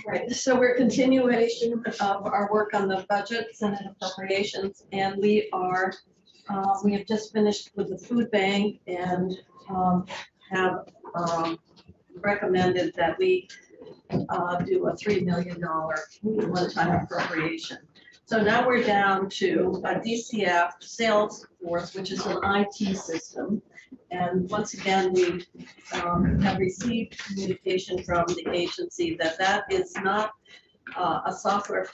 Right, so we're continuation of our work on the budget, Senate appropriations, and we have just finished with the food bank and have recommended that we do a $3 million one-time appropriation. So now we're down to a DCF Salesforce, which is an IT system. And once again, we have received communication from the agency that that is not a software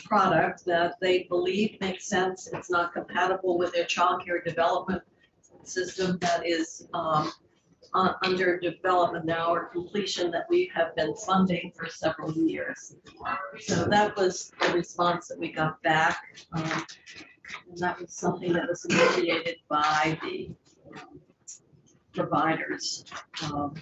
product that they believe makes sense. It's not compatible with their child care development system that is under development now or completion that we have been funding for several years. So that was the response that we got back. And that was something that was initiated by the providers of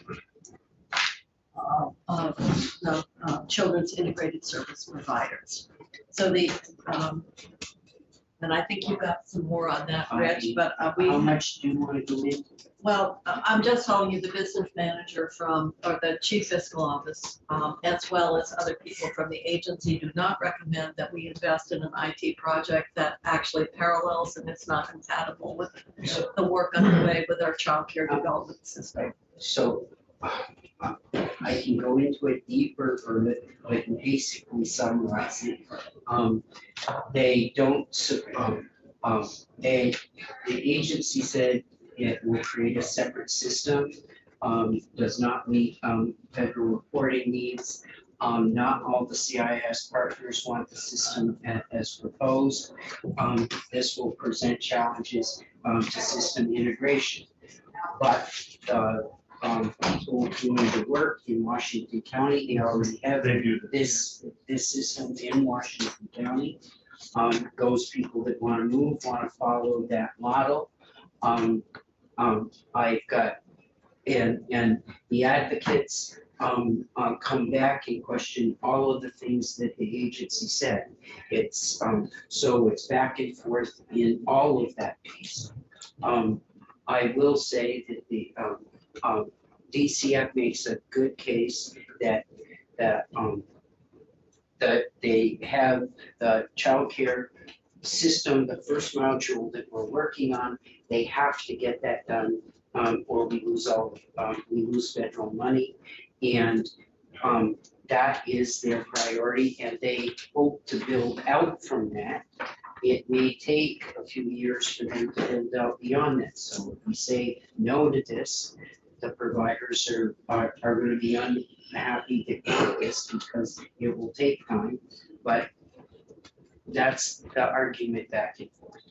the children's integrated service providers. So the, and I think you got some more on that, Rich, but we. How much do you want to go into? Well, I'm just telling you the business manager from, or the chief fiscal office, as well as other people from the agency do not recommend that we invest in an IT project that actually parallels and is not compatible with the work underway with our child care development system. So I can go into it deeper, but basically summarize it. They don't, the agency said it will create a separate system, does not meet federal reporting needs. Not all the CIS partners want the system as proposed. This will present challenges to system integration. But people doing the work in Washington County, they already have this system in Washington County. Those people that want to move want to follow that model. I've got, and the advocates come back and question all of the things that the agency said. It's so it's back and forth in all of that piece. I will say that the DCF makes a good case that they have the child care system, the first module that we're working on, they have to get that done, or we lose federal money, and that is their priority, and they hope to build out from that. It may take a few years for them to build out beyond that. So if we say no to this, the providers are going to be unhappy to get this because it will take time, but that's the argument back and forth.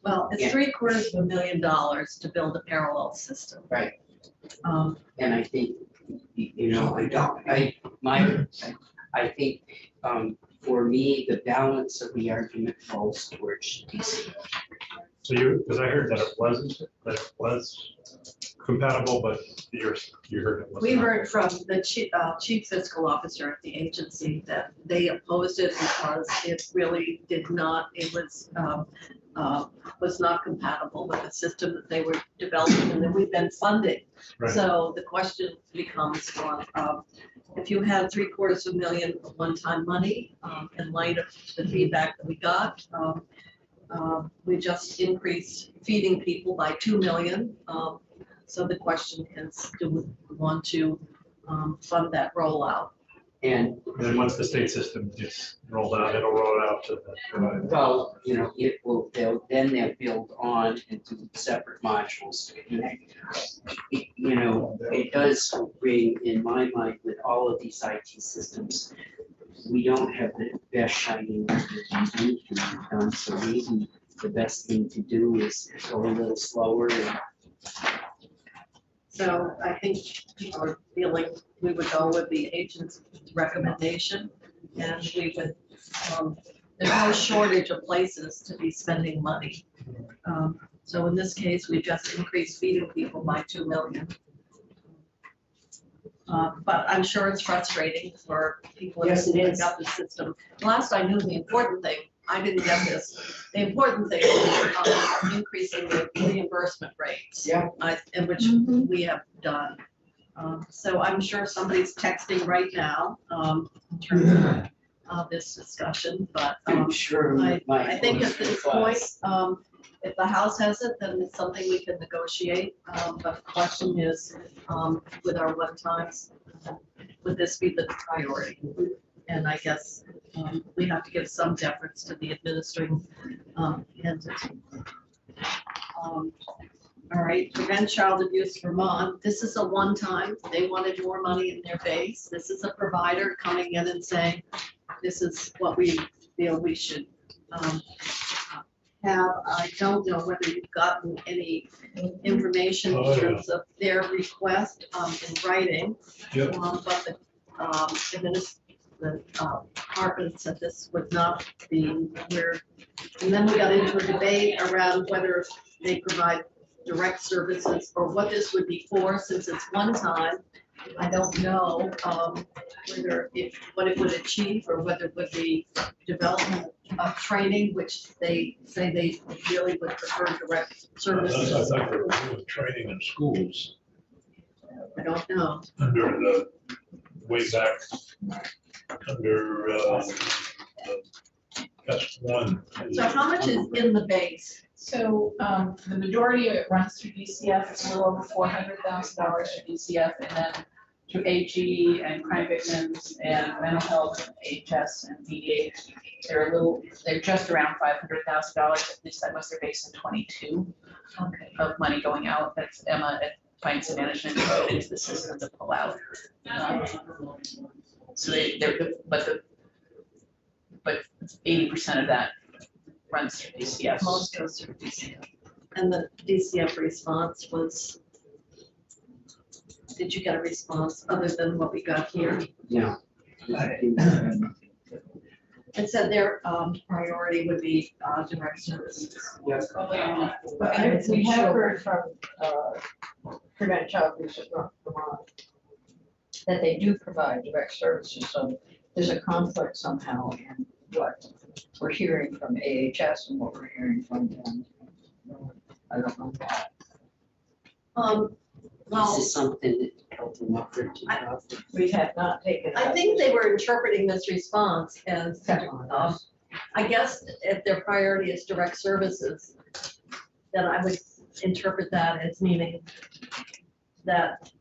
Well, it's $750,000 to build a parallel system. Right. And I think, you know, I think for me, the balance of the argument falls towards DC. So because I heard that it was compatible, but you heard it wasn't. We heard from the chief fiscal officer at the agency that they opposed it because it really did not, it was not compatible with the system that they were developing and that we've been funding. Right. So the question becomes if you had $750,000 of one-time money, in light of the feedback that we got, we just increased feeding people by $2 million. So the question is, do we want to fund that rollout? And then once the state system gets rolled out, it'll roll out to the provider. Well, you know, it will. They'll build on into separate modules. You know, it does bring in my mind with all of these IT systems, we don't have the best shining done. So maybe the best thing to do is go a little slower. So I think people are feeling we would go with the agent's recommendation, and we would, there's no shortage of places to be spending money. So in this case, we just increased feeding people by $2 million. But I'm sure it's frustrating for people who have got the system. Last I knew, the important thing, I didn't get this, the important thing is increasing the reimbursement rates. Yeah. In which we have done. So I'm sure somebody's texting right now, in terms of this discussion, but, I'm sure I think at this point, if the House has it, then it's something we can negotiate. But the question is, with our one-times, would this be the priority? And I guess we have to give some deference to the administering entity. All right, Prevent Child Abuse Vermont, this is a one-time, they wanted more money in their base. This is a provider coming in and saying, this is what we feel we should have. I don't know whether you've gotten any information in terms of their request in writing. Yep. But the department said this would not be where, and then we got into a debate around whether they provide direct services or what this would be for, since it's one time. I don't know whether what it would achieve or whether it would be development of training, which they say they really would prefer direct I services. thought they were doing training in schools I don't know. under the, way back, under S1. So how much is in the base? So the majority of it runs through DCF, it's a little over $400,000 to DCF, and then to AG and crime victims and mental health, HS and DDA. They're just around $500,000, at least that was their base in 22 of money going out. That's Emma at Finance and Management put into the system to pull out. So but 80% of that runs through DCF. Most goes through DCF. And the DCF response was, did you get a response other than what we got here? Yeah. It said their priority would be direct services. Yes. And we have heard from Prevent Child Abuse at North Vermont that they do provide direct services, so there's a conflict somehow in what we're hearing from AHS and what we're hearing from them. I don't know that. Well, This is something that Kelton offered to have. We have not taken. I think they were interpreting this response as, I guess if their priority is direct services, then I would interpret that as meaning that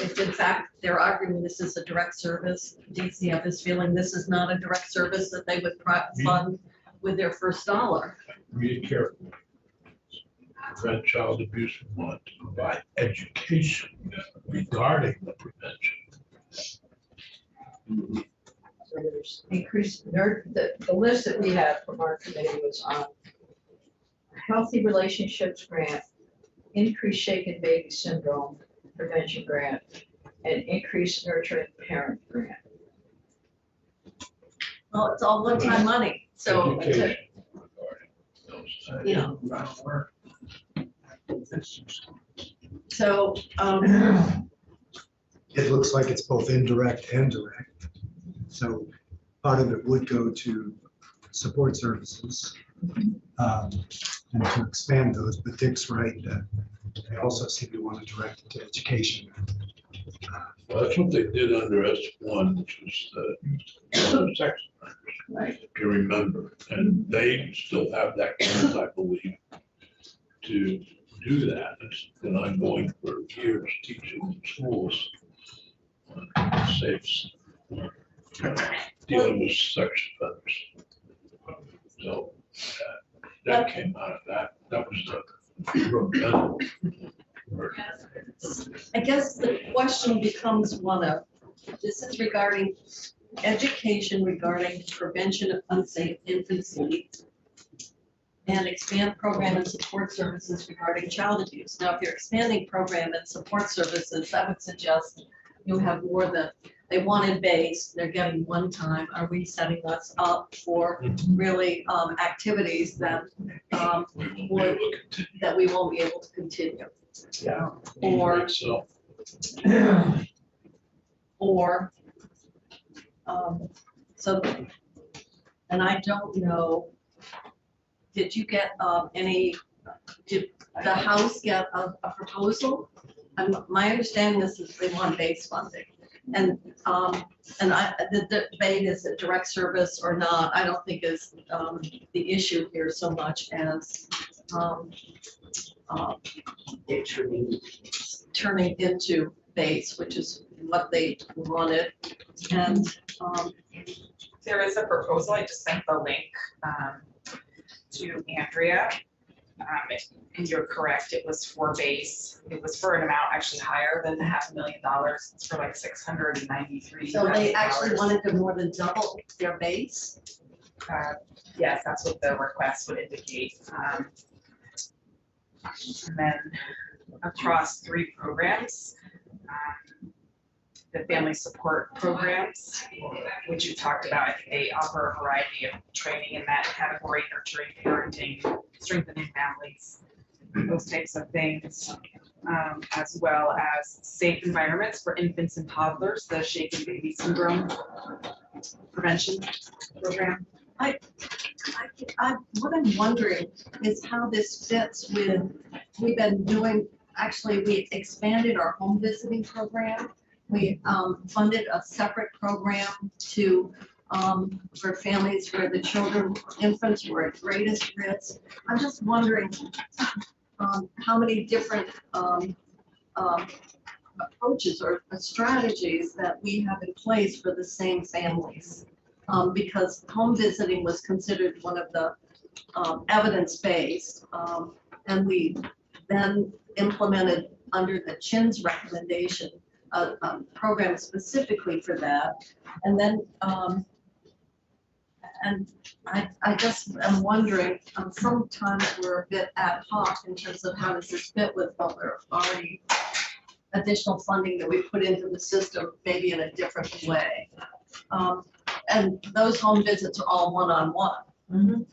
if in fact they're arguing this is a direct service, DCF is feeling this is not a direct service that they would fund with their first dollar. Be careful. Prevent Child Abuse Vermont to provide education regarding the prevention. So there's increased, the list that we had from our committee was on healthy relationships grant, increased shaken baby syndrome prevention grant, and increased nurturing parent grant. Well, it's all one-time money, so, Education regarding those things. you know. So, It looks like it's both indirect and direct. So part of it would go to support services and to expand those, but Dick's right that they also seem to want to direct it to education. Well, that's what they did under S1, which was the sex offenders, Right. if you remember. And they still have that grant, I believe, to do that. It's been ongoing for years, teaching in schools on safe dealing with sex offenders. So that came out of that. That was the preventative work. I guess the question becomes one of, this is regarding education regarding prevention of unsafe infancy and expand program and support services regarding child abuse. Now, if you're expanding program and support services, that would suggest you have more than they wanted base, they're getting one time. Are we setting us up for really activities that We will be able to continue. that we won't be able to continue? Yeah. Or So, or, so, and I don't know, did you get did the House get a proposal My understanding is that they want base funding. And the debate is it direct service or not, I don't think is the issue here so much as It should be, turning into base, which is what they wanted. And There is a proposal, I just sent the link to Andrea. And you're correct, it was for base, it was for an amount actually higher than the $500,000, it's for like $693,000. so they actually wanted to more than double their base. Yes, that's what the request would indicate. And then across 3 programs, the family support programs, which you talked about, I think they offer a variety of training in that category, nurturing, parenting, strengthening families, those types of things, as well as safe environments for infants and toddlers, the shaken baby syndrome prevention program. What I'm wondering is how this fits with, we've been doing, actually, we expanded our home visiting program. We funded a separate program to for families where the children, infants were at greatest risk. I'm just wondering how many different approaches or strategies that we have in place for the same families. Because home visiting was considered one of the evidence-based, and we then implemented under the CHIN's recommendation a program specifically for that. And then, and I just am wondering, sometimes we're a bit ad hoc in terms of how does this fit with what we're already, additional funding that we put into the system, maybe in a different way. And those home visits are all one-on-one.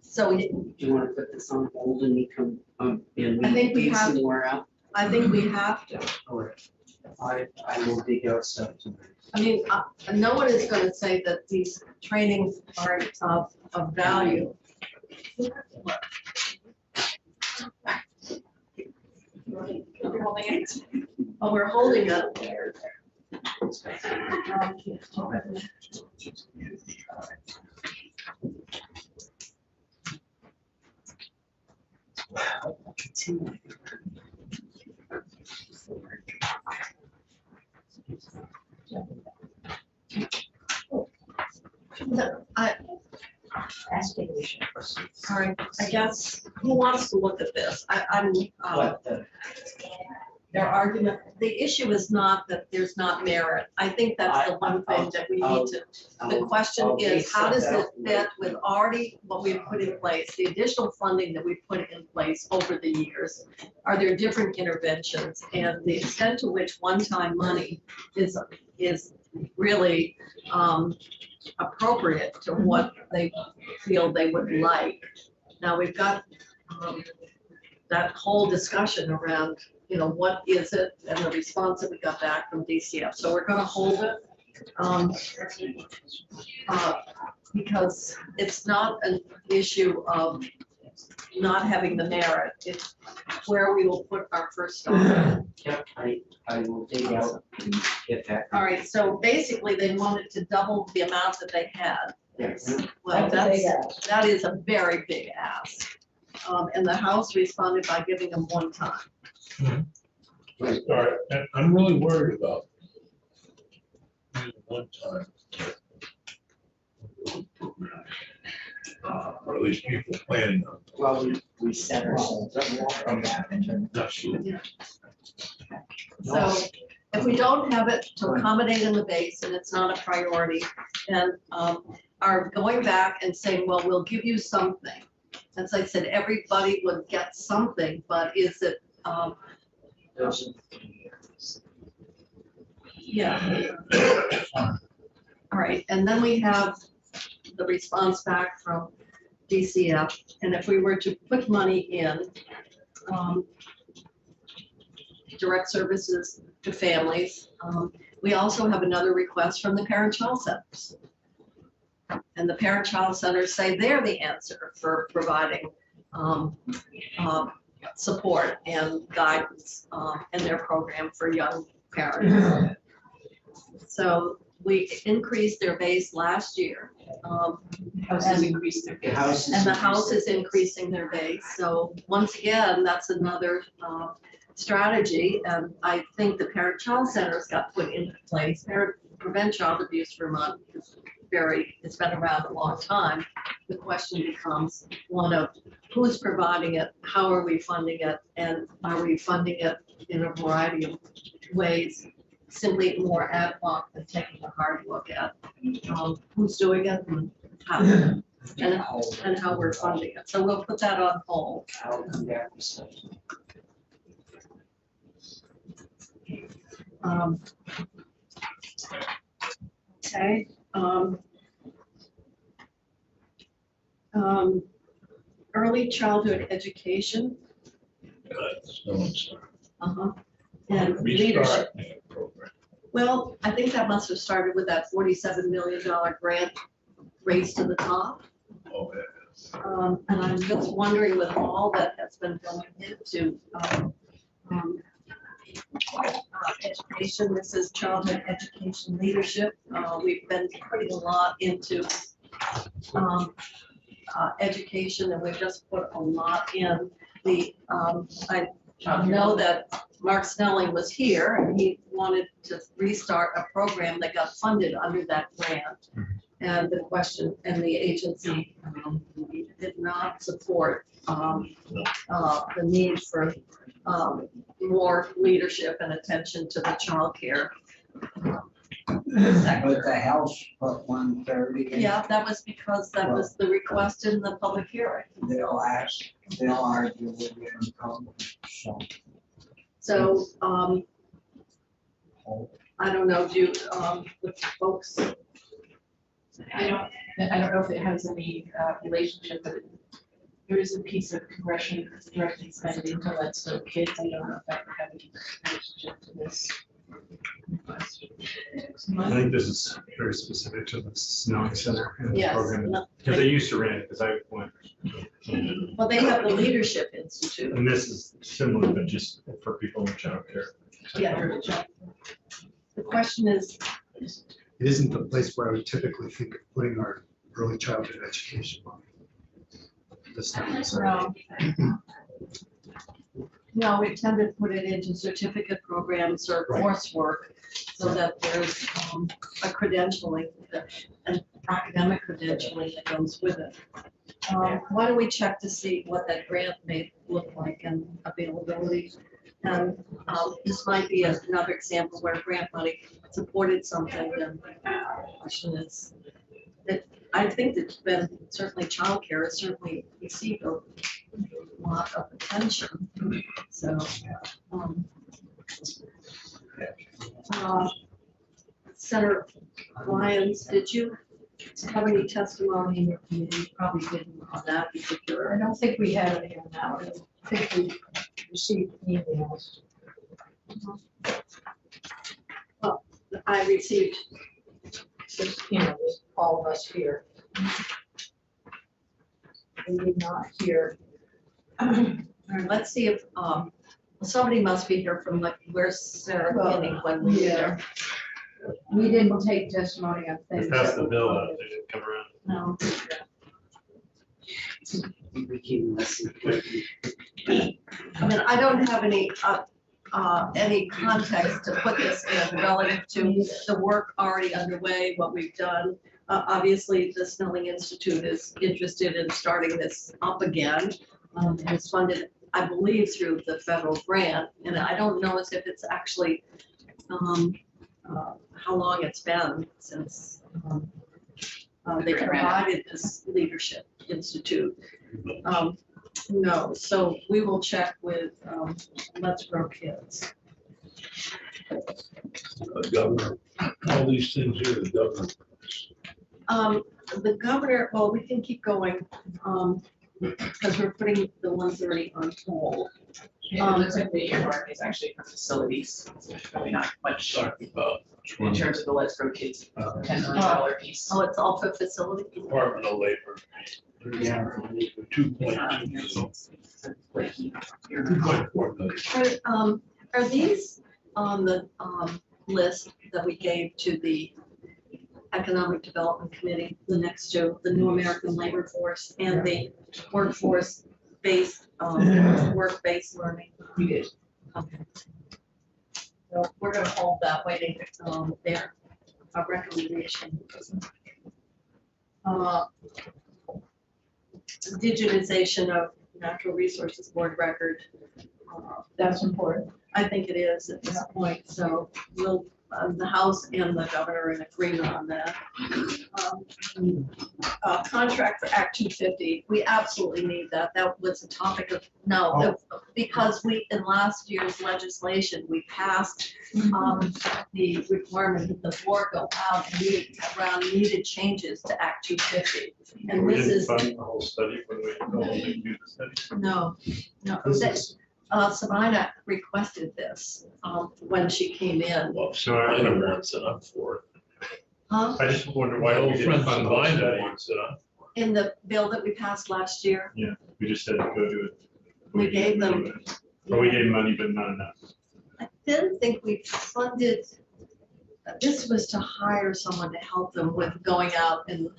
So do you want to put this on hold and we come, and I think we we have- see more out? I think we have to. I will dig out stuff tonight. I mean, no one is going to say that these trainings aren't of value. You're holding it. Oh, we're holding it. All right, I guess, who wants to look at this? What the, Their argument, the issue is not that there's not merit. I think that's the one thing that we need to, the question I'll is, how does it take fit with already what we've put in place, the additional funding that we've put in place over the years? Are there different interventions, and the extent to which one-time money is really appropriate to what they feel they would like? Now, we've got that whole discussion around, you know, what is it, and the response that we got back from DCF. So we're gonna hold it because it's not an issue of not having the merit, it's where we will put our first dollar. yeah, I will dig out and get that. All right, so basically they wanted to double the amount that they had. Yes. Well, That's a big ask. that is a very big ask. And the House responded by giving them one time. All right, and I'm really worried about using one time. Or at least people planning on. Well, we set ourselves up for that. Absolutely. So if we don't have it to accommodate in the base and it's not a priority, then are going back and saying, well, we'll give you something. As I said, everybody would get something, but is it, Those are the 3 areas. yeah. All right, and then we have the response back from DCF, and if we were to put money in direct services to families, we also have another request from the parent-child centers. And the parent-child centers say they're the answer for providing support and guidance in their program for young parents. So we increased their base last year. Houses increase their. The house is. And the house is increasing their base. So once again, that's another strategy. And I think the parent-child centers got put into place. Prevent Child Abuse Vermont is it's been around a long time. The question becomes one of who's providing it, how are we funding it, and are we funding it in a variety of ways, simply more ad hoc than taking a hard look at who's doing it and how, and how we're funding it. So we'll put that on hold. I'll come back with stuff. Okay. Early childhood education. And leadership. Restart program. Well, I think that must have started with that $47 million grant race to the top. Okay. And I'm just wondering with all that has been going into education, this is childhood education leadership. We've been putting a lot into education, and we've just put a lot in the, I know that Mark Snelling was here and he wanted to restart a program that got funded under that grant. And the question, and the agency did not support the need for more leadership and attention to the child care. But the House put 130. Yeah, that was because that was the request in the public hearing. They'll argue with you and come, so. So, I don't know, do, the folks, I don't know if it has any relationship, but there is a piece of congressional directly spending into Let's Go Kids. I don't know if that would have any relationship to this. I think this is very specific to the Snelling Center and the yes, program, no, because they used to run it, because I went. well, they have the Leadership Institute. And this is similar, but just for people in child care. Yeah. The question is, It isn't the place where I would typically think of putting our early childhood education money. This time, so no, we tend to put it into certificate programs or Right. coursework so that there's a credentialing, an academic credentialing that goes with it. Why don't we check to see what that grant may look like and availability? And this might be another example where grant money supported something, and the question is, that I think it's been, certainly childcare has certainly received a lot of attention, so. Senator Lyons, did you have any testimony? You probably didn't on that I particular. don't think we have it here now. I think we received emails. I received, Just, you know, all of us here. We did not hear. let's see if, somebody must be here from, like, where's Sarah Well, Kinney when we were there? We didn't take testimony on They things. passed that the were bill out, funded. they didn't come around. No. We became less important. I mean, I don't have any context to put this in relative to the work already underway, what we've done. Obviously, the Snelling Institute is interested in starting this up again. It's funded, I believe, through the federal grant, and I don't know as if it's actually, how long it's been since they provided this Leadership Institute. No, so we will check with Let's Grow Kids. Governor, all these things here, the governor. The governor, well, we can keep going, because we're putting the 130 on hold. It looks like the earmark is actually for facilities. So there's really not much Talking about in terms of the Let's Grow Kids $10 million piece. Oh, it's all for facility? Department of Labor. 2.4 million. Are these on the list that we gave to the Economic Development Committee, the next to the New American Labor Force and the workforce-based, work-based learning? We did. Okay. So we're gonna hold that waiting, there, a recommendation. Digitization of natural resources board record. That's important. I think it is at this point, so we'll, the House and the governor are in agreement on that. Contract for Act 250, we absolutely need that. That was a topic of, because we, in last year's legislation, we passed the requirement that the board go out and meet around needed changes to Act 250. And We this didn't is, fund the whole study when we only do the study. no, This that- is- Sabina requested this when she came in. Well, So I wants it up for Huh? I just wonder it. why My we old didn't friend fund the whole Sabina study. wants it up. In the bill that we passed last year, We just said to go do it. we gave them. But we gave money, but not enough. I didn't think we funded, this was to hire someone to help them with going out and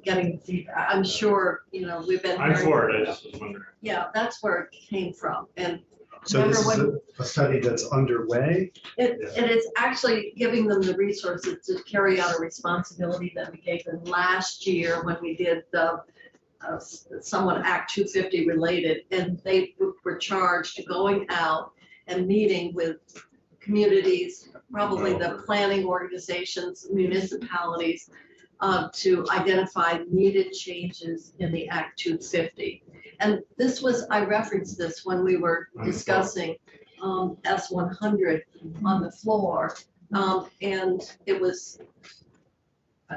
getting feedback. I'm sure, we've been. I'm hearing- for it, I just was wondering. Yeah, that's where it came from. And So this is remember a study that's underway. it is actually giving them the resources to carry out a responsibility that we gave them last year when we did the someone Act 250 related, and they were charged going out and meeting with communities, probably the planning organizations, municipalities, to identify needed changes in the Act 250. And this was, I referenced this when we were discussing S100 on the floor. And it was,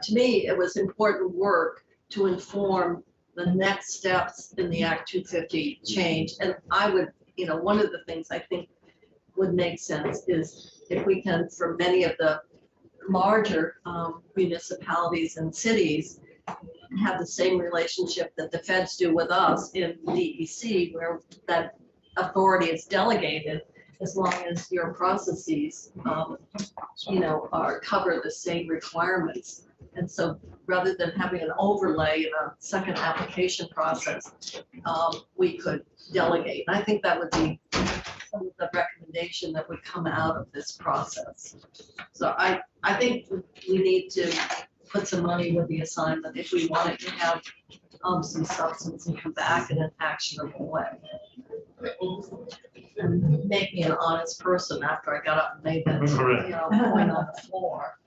to me, it was important work to inform the next steps in the Act 250 change. And I would, one of the things I think would make sense is if we can, for many of the larger municipalities and cities, have the same relationship that the feds do with us in DEC, where that authority is delegated, as long as your processes, cover the same requirements. And so rather than having an overlay in a second application process, we could delegate. And I think that would be some of the recommendation that would come out of this process. So I think we need to put some money with the assignment if we want it to have some substance and come back in an actionable way. And make me an honest person after I got up and made that, point on the floor.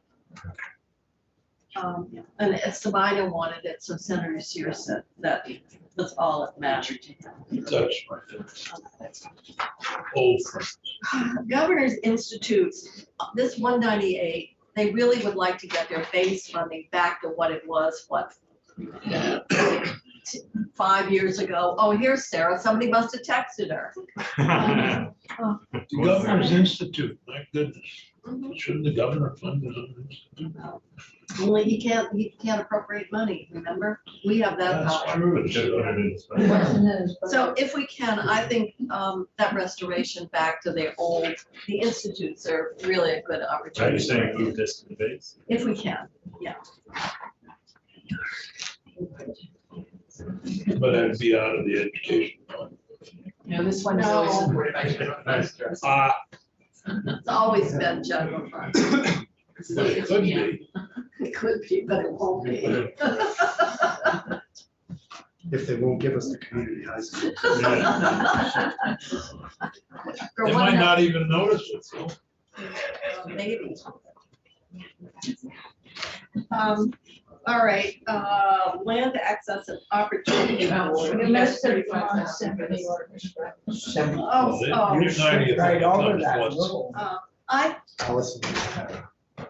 And Sabina wanted it, so Senator Sears said that was all that mattered to him. That's right. Old friends. Governors Institutes, this 198, they really would like to get their base funding back to what it was, 5 years ago. Oh, here's Sarah, somebody must have texted her. The Governor's Institute, my goodness. Mhm. Shouldn't the governor fund his own institute? Only he can't appropriate money, remember? We have that That's power. true. So if we can, I think that restoration back to the institutes are really a good Are you opportunity. saying move this to the base? If we can, yeah. But it'd be out of the education fund. This one is always No. supported by general fund. It's always been general fund. But it could be. It could be, but it won't be. If they won't give us the community high school. For They one might of- not even notice it, so. Maybe. All right, land access and opportunity. You missed it on the symphony orchestra. Oh, Route 90 Right over comes that once. little. Allison.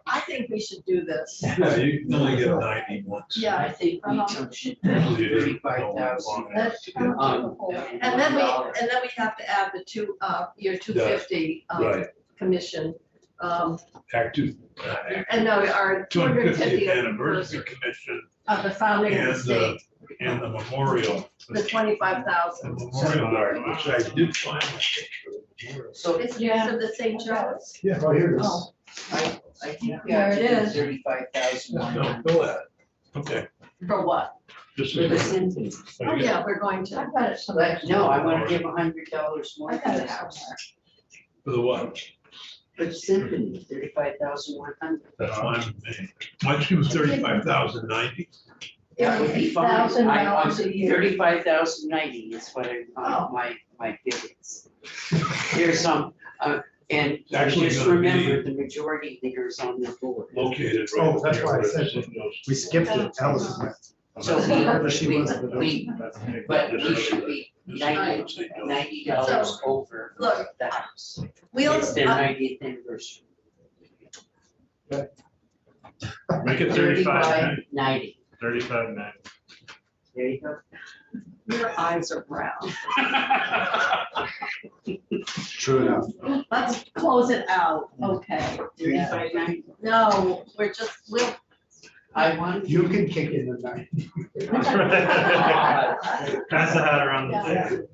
I think we should do this. Yeah, you can only get 90 once. Yeah, I think we should do Usually it is 35,000. That's- And then we have to add the year 250 Right, commission. Act Two. And no, our 250th 250th anniversary anniversary commission of the founding of the and state. and the memorial. The 25,000. The memorial garden, which I did find a picture of the memorial. So It's Yeah. of the St. John's. Yeah, right here it is. Oh, I think we There have it to do is. 35,000. No, go ahead. Okay. For what? This For the is. symphony. Oh, yeah, we're going to. I've got it somewhere. But no, I wanna give $100 more I for got the it house. somewhere. For the what? For the symphony, 35,100. That's fine with me. Why don't you do 35,090? That would be fine. $8,000 a year. 35,090 is what Oh. my bid is. There's some, and Actually just gonna remember, the majority leaders on the board. Located right. Oh, that's why I there. said we skipped it. Alice went. So She we, wasn't. but we should be $90 over Look, the house. We'll, It's their 90th anniversary. Make it 35, 90. 35.9. There you go. your eyes are brown. True enough. Let's close it out, okay? 35.90. No, we'll, I want. You can kick in the night. Pass the hat around the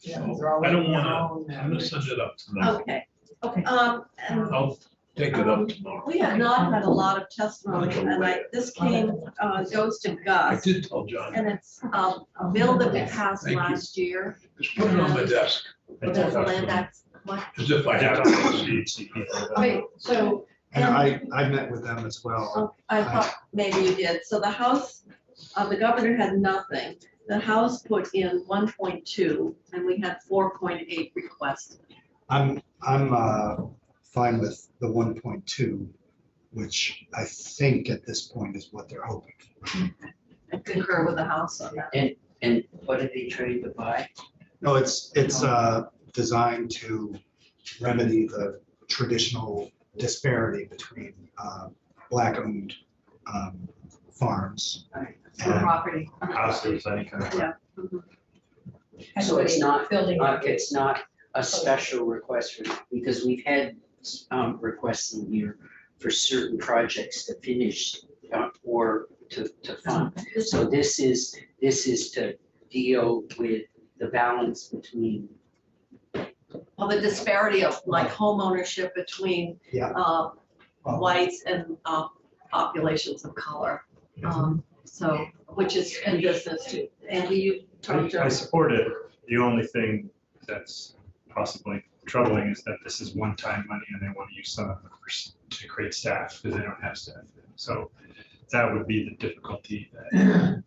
Yeah. table. I don't wanna, I'm gonna send it up tonight. okay. Okay. And I'll take it up tomorrow. we have not had a lot of testimony, and this goes to I Gus. did tell John, And it's a bill that we passed Thank you. last year. just put it on my desk, I The did talk to land them. act, what? as if I I did had talk to the it. CHC people. Wait, so, And I met with them as well. Oh, I thought maybe you did. So the House, the governor had nothing. The House put in 1.2 and we had 4.8 requests. I'm fine with the 1.2, which I think at this point is what they're hoping. I concur with the House on that. And what are they trying to buy? No, it's designed to remedy the traditional disparity between Black-owned farms. For and property. Houses, any kind of. Yeah. Mhm. So it's not, building. it's not a special request for, because we've had requests in here for certain projects to finish or to fund. So this is to deal with the balance between. Well, the disparity of like home ownership between Yeah. whites and populations of color. So, which is in business too. Andy, you talked I to. support it. The only thing that's possibly troubling is that this is one-time money and they want to use some of it to create staff because they don't have staff. So that would be the difficulty.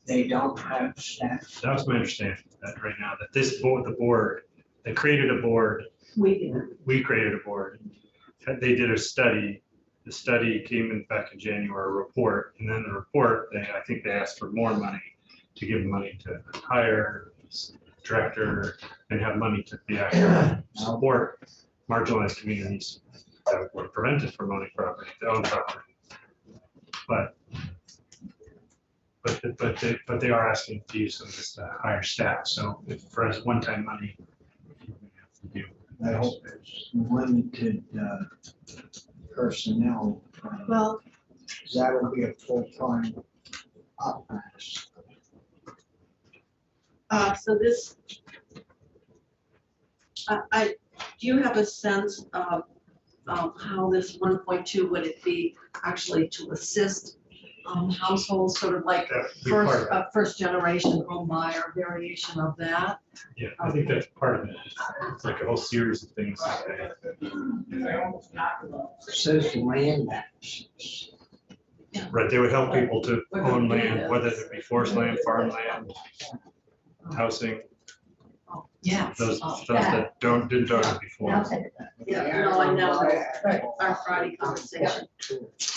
They don't have staff. That was my understanding, that right now, that this board, the board, they created a board, we created a board. They did a study. The study came in back in January, a report, and then the report, I think they asked for more money to give money to hire a director and have money to the actual support marginalized communities that were prevented from owning property, to own property. But they are asking to use some of this to hire staff, so if for us one-time money. You I hope it's limited personnel. Well, That'll be a full-time office. so this, do you have a sense of how this 1.2, would it be actually to assist households, sort of like That would be part of it. first generation home buyer variation of that? Yeah, I think that's part of it. It's like a whole series of things. Says land match. Right, they would help people to own land, whether it be forest land, farmland, housing, Yeah. those that didn't own it before. I'll take that. Yeah, no, I know, our Friday conversation.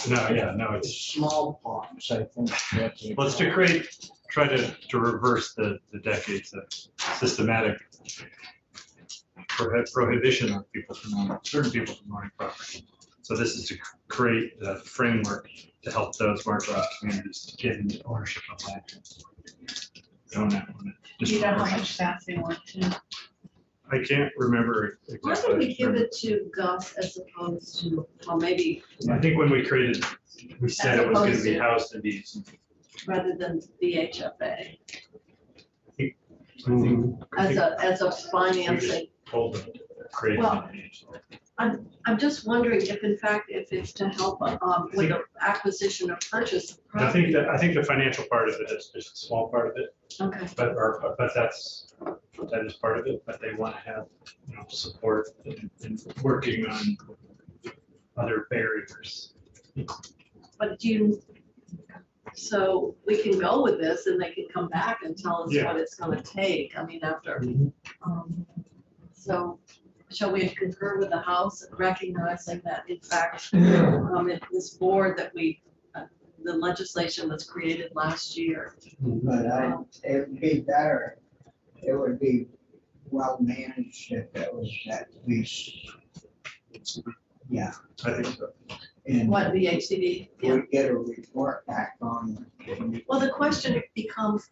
No, it's, Small farms, I think. that's it. let's try to reverse the decades of systematic prohibition of people from owning, certain people from owning property. So this is to create the framework to help those marginalized communities to get into ownership of land. Own that one. Do you know how much staff they want to? I can't remember Why exactly. don't we give it to Gus as opposed to, well, maybe, I think when we created, we said it was gonna be As opposed to- housed in these rather than the HFA I think as a financing. told them to create Well, an entity. I'm just wondering if in fact, if it's to help with the acquisition or purchase of I think property. I think the financial part of it is just a small part of it, Okay, but that is part of it, but they want to have, support in working on other barriers. but so we can go with this and they can come back and tell us Yeah. what it's gonna take, I mean, after. So shall we concur with the House, recognizing that in fact, this board that the legislation was created last year. But it would be better, it would be well managed if it was at least, yeah. I think so. And What, the HCD? Yeah. we get a report back on. Well, the question becomes,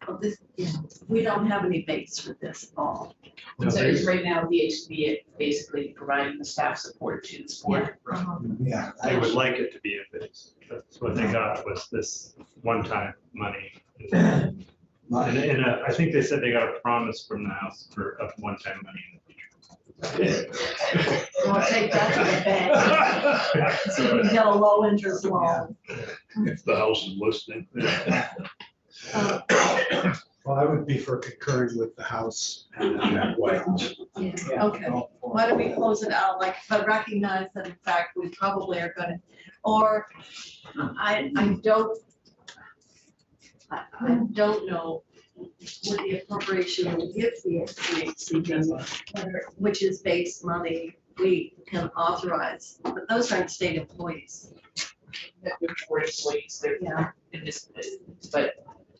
we don't have any base for this at all. No, So they- it's right now, VHB basically providing the staff support to this board. Yeah. They would like it to be a base. That's what they got was this one-time money. And I think they said they got a promise from the House of one-time money in the future. We'll take that to the bank. So we can get a low interest loan. If the House is listening. Uh, Well, I would be for concurring with the House and that way. Yeah, okay. Why don't we close it out, but recognize that in fact, we probably are gonna, or I don't know what the appropriation will give the HCD, which is base money we can authorize, but those aren't state employees. That we're board employees, they're Yeah. in this, but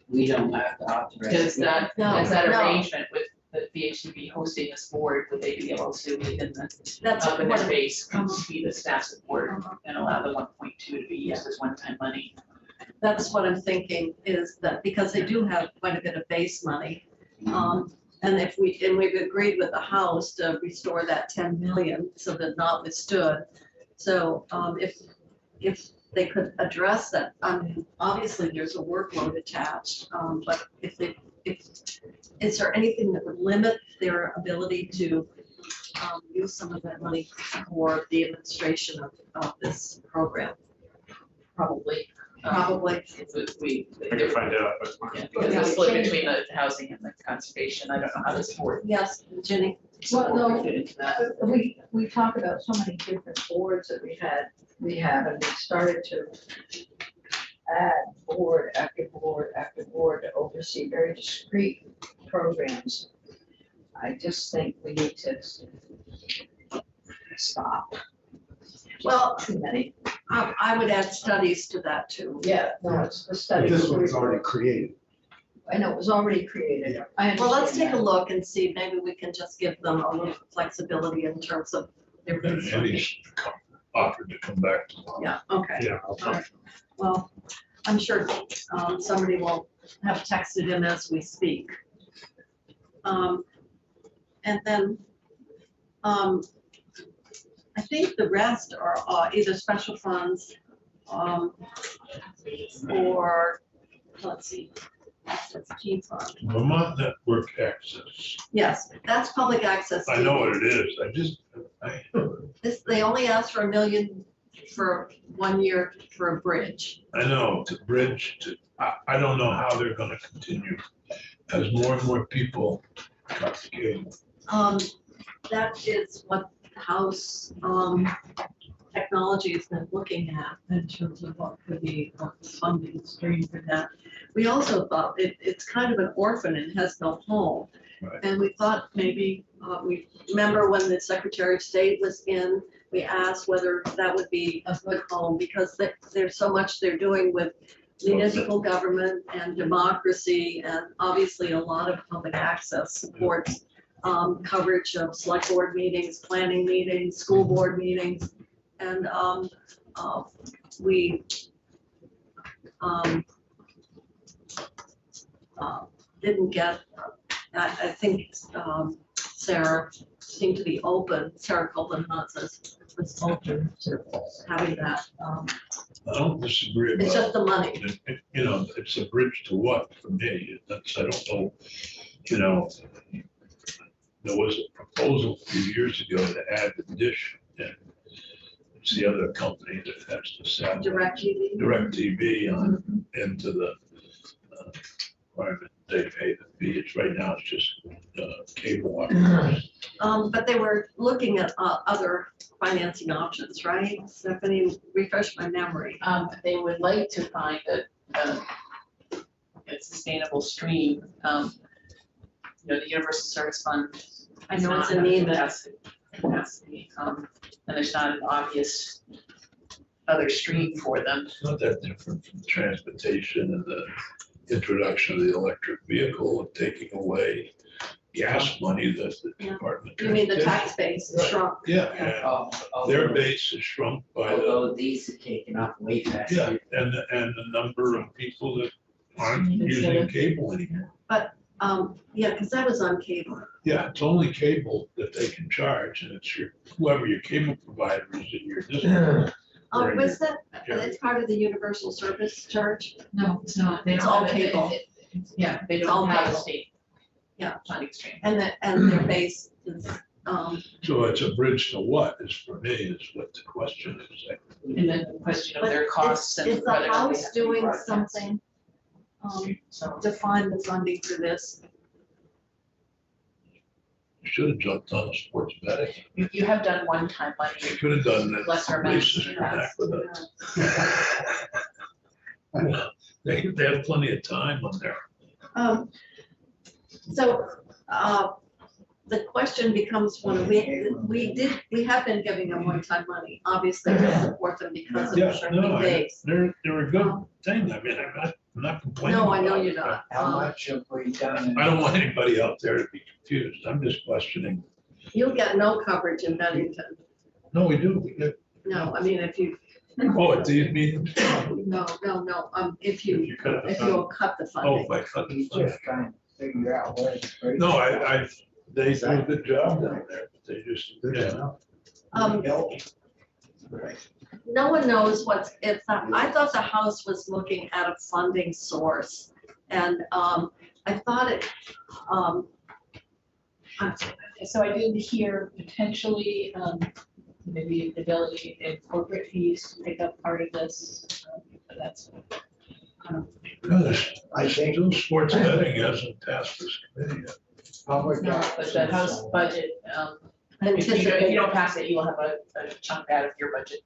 We don't have to authorize. does that, No, does that no. arrangement with the VHB hosting this board, would they be able to, within the, That's up in what their base, be the staff support Uh-huh. and allow the 1.2 to be used as one-time money? That's what I'm thinking, is that because they do have quite a bit of base money. And we've agreed with the House to restore that 10 million, so that not withstood. So if they could address that, obviously there's a workload attached, but is there anything that would limit their ability to use some of that money for the administration of this program? Probably. Probably. I can find out. Yeah, because the split between the housing and the conservation, I don't know how this board Yes, Ginny? support no. would fit into that. We talk about so many different boards that we have, and we started to add board after board after board to oversee very discrete programs. I just think we need to stop. Well, Too many. I would add studies to that too. Yeah, no, it's the But study. this one's already created. I know, it was already created. I Well, let's understand take a that. look and see, maybe we can just give them a little flexibility in terms of their. And he's offered to come back tomorrow. Yeah, okay. Yeah. All right. Well, I'm sure somebody will have texted him as we speak. And then I think the rest are either special funds or, let's see, that's G fund. Vermont Network Access. Yes, that's public access. I know what it is. They only asked for $1 million for 1 year for a bridge. I know, to bridge to, I don't know how they're gonna continue as more and more people cut the cable. That is what the House Technology has been looking at in terms of what could be a funding stream for that. We also thought it's kind of an orphan and has no home. Right. And we thought maybe, we remember when the Secretary of State was in, we asked whether that would be a good home because there's so much they're doing with municipal government and democracy, and obviously a lot of public access supports coverage of select board meetings, planning meetings, school board meetings. And we didn't get, I think Sarah seem to be open, Sarah Copeland says, was open to having that. I don't disagree It's about just the money. it. You know, it's a bridge to what for me? That's, I don't know, you know. There was a proposal a few years ago to add the dish, and it's the other company that has to sell Direct TV. on into the requirement they pay the fee. It's right now, it's just cable operators. But they were looking at other financing options, right? Stephanie, refresh my memory. They would like to find a sustainable stream. You know, the Universal Service Fund. I know it's in need of capacity, and there's not an obvious other stream for them. It's not that different from transportation and the introduction of the electric vehicle and taking away gas money that the Yeah. Department. of You mean the Transportation- tax base is shrunk? Yeah, Oh, and their base is shrunk by the, although these are taken off way faster. yeah, and the number of people that aren't using cable anymore. Yeah, because that was on cable. Yeah, it's only cable that they can charge, and it's whoever your cable provider is in your district. Oh, Right. was that, Yeah. it's part of the universal service charge? No, it's not. They It's don't all have it. cable. Yeah, they It's all don't have a cable. state. Yeah. Funding stream. And their base is, So it's a bridge to what is for me is what the question is. And then the question of but their costs and is the whether or not they House have to be doing broadcast. something So, to find the funding for this? Should have jumped on the sports betting. you have done one-time money. They could have done that. Lesser amounts racist in the past. with it. They have plenty of time on there. So, the question becomes, when we have been giving them one-time money, obviously to support them because of Yeah, the shrinking no, base. they're a good thing. I mean, I'm not complaining. No, I know about you're it, not. How much have we done? but I don't want anybody out there to be confused. I'm just questioning. You'll get no coverage in Bennington. No, we do. We get, No, I mean, if you, oh, at these meetings? no, if If you cut the you'll cut the Oh, funding. by cut the He's funding. just trying to figure out where it's. breaking. No, they do a good job down there, but they just, yeah. Right. No one knows I thought the House was looking at a funding source, and, I thought it, So I did hear potentially, maybe the ability in corporate fees to pick up part of this, but that's. I think- Still sports betting hasn't passed this committee yet. Public No, but the House budget, if you don't pass it, you will have a chunk out of your budget.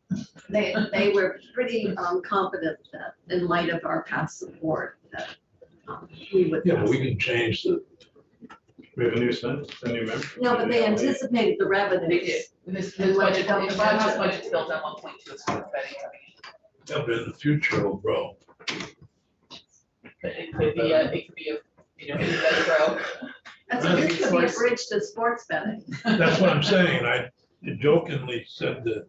they were pretty, confident that in light of our past support, that, we would. Yeah, but we can change the, We have a new spend, a new member. No, but they anticipated the They revenues. did. This And what budget, you don't- the House budget's built on 1.2, it's not betting coming in. yeah, but in the future it'll grow. But it could be you know, it could grow. It could be a bridge to sports betting. That's what I'm saying. I jokingly said to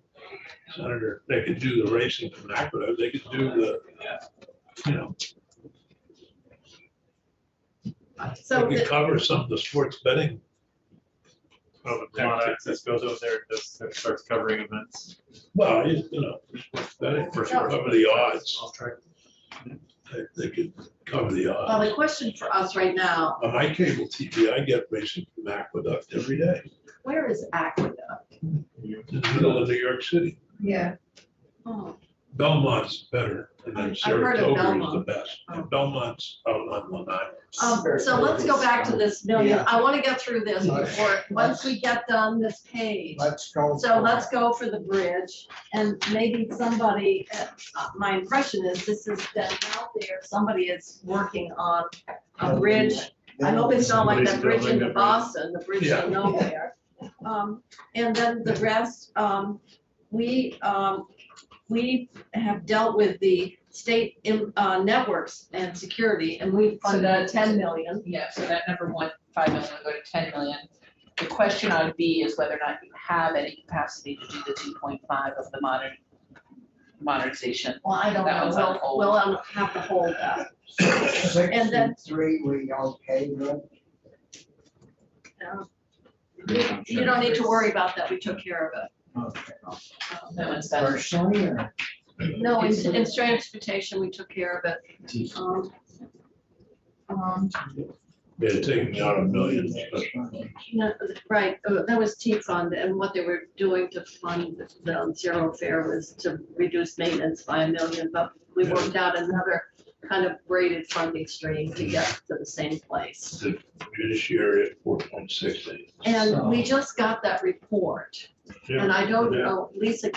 Senator, they could do the racing from Aqueduct, they could do the, you know, So, they could cover some of the sports betting. Oh, the Vermont Access goes out there, that starts covering events. Well, you know, sports betting, for sure, cover the odds. They could cover the well, odds. the question for us right now, On my cable TV, I get racing from Aqueduct every day, where is Aqueduct? in the middle of New York City. Yeah. Oh, Belmont's better, and then I've heard of Saratoga is the Belmont. best. Oh. And Belmont's out on Lanai. So let's go back to this million. Yeah. I want to get through this Let's- before, once we get done this page. Let's go. So let's go for the bridge, and maybe somebody, my impression is this is been out there, somebody is working on a bridge. I hope it's not like that Somebody's bridge building into the bridge. Boston, the bridge Yeah. to nowhere. And then the rest, we have dealt with the state networks and security, and we funded that's- 10 million. Yeah, so that number 5 million will go to 10 million. The question on B is whether or not you have any capacity to do the 2.5 of the modernization. Well, I don't That one's on know, hold. we'll have to hold that. And then- 63, we okay with? You don't need to worry about that, we took care of it. Okay. That one's better. Personally, or? No, in transportation, we took care of it. They're taking out $1 million. No, right, that was T-fund, and what they were doing to fund the zero fare was to reduce maintenance by $1 million, but we worked out another kind of braided funding stream to get to the same place. The judiciary at 4.68. And we just got that report, and I don't Yeah. know, Lisa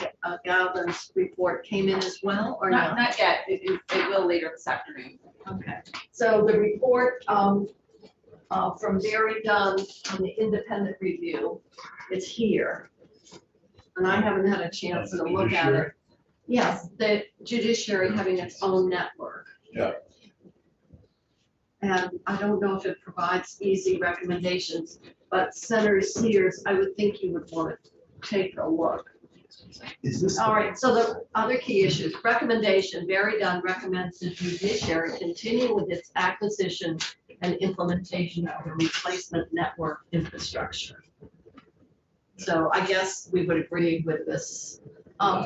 Galvin's report came in as well, or not? Not yet, it will later this afternoon. Okay, so the report, from Barry Dunn on the independent review is here. And I haven't had a chance to look at it. Yes, the judiciary having its own network. Yeah. And I don't know if it provides easy recommendations, but Senator Sears, I would think you would want to take a look. Is this? All right, so the other key issues, recommendation, Barry Dunn recommends the judiciary continue with its acquisition and implementation of a replacement network infrastructure. So I guess we would agree with this